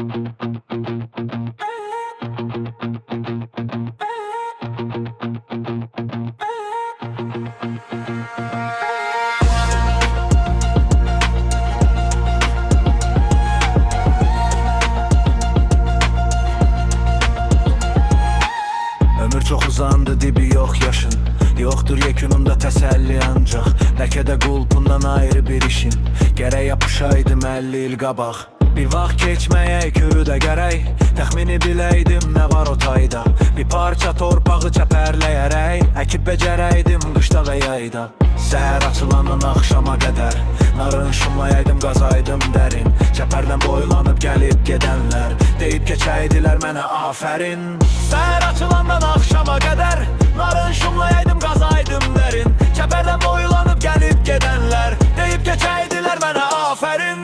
Ömür çok uzandı, dibi yok yaşın. Yoktur yekununda təsəlli ancaq ləkədə qulpundan ayrı bir işin. Gərək yapışaydım 50 il qabaq. Bir vaxt keçməyə kürüdə gərək təxmini biləydim nə var o tayda. Bir parça torpağı çəpərləyərək əkib becərəydim qışda və yayda. Səhər açılandan axşama qədər narın şumlayaydım, qazaydım dərin. Çəpərdən boylanıb gəlib gedənlər deyib keçəydilər mənə afərin. Səhər açılandan axşama qədər narın şumlayaydım, qazaydım dərin. Çəpərdən boylanıb gəlib gedənlər deyib keçəydilər mənə afərin.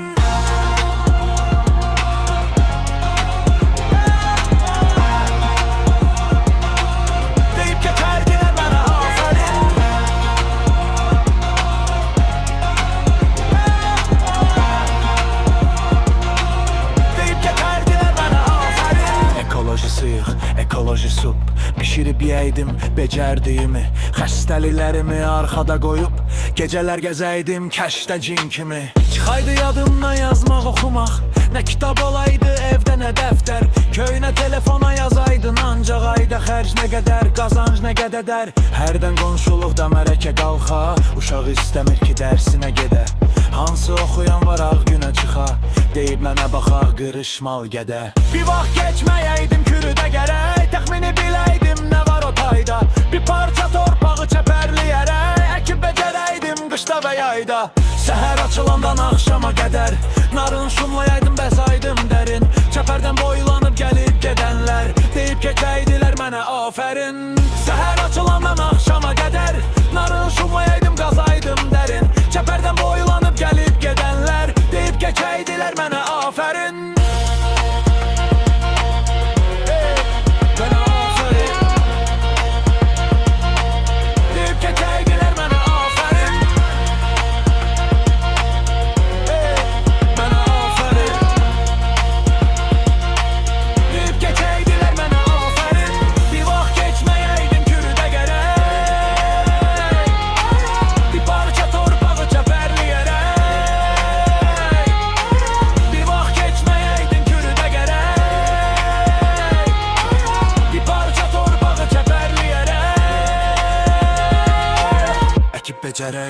Ekoloji sub pişirib yeydim becərdiyimi. Xəstəliklərimi arxada qoyub gecələr gəzəydim kəşdə cin kimi. Çıxaydı yadımdan yazmaq, oxumaq, nə kitab olaydı evdə nə dəftər. Köynə telefona yazaydın ancaq ayda xərc nə qədər, qazanc nə qədər. Hərdən qonşuluqda mərəkə qalxa, uşaq istəmir ki dərsinə gedə. Hansı oxuyan var ağ günə çıxa, deyib mənə baxaq qırışmal gədə. Bir vaxt keçməyəydim kürüdə gərək, təxmini biləydim nə var o tayda. Bir parça torpağı çəpərləyərək əkib becərəydim qışda və yayda. Səhər açılandan axşama qədər narın şumlayaydım, bəzaydım dərin. Çəpərdən boylanıb gəlib gedənlər deyib keçəydilər mənə afərin. Səhər açılandan axşama qədər narın şumlayaydım, qazaydım dərin. Çəpərdən boylanıb gəlib gedənlər deyib keçəydilər mənə afərin. Becerək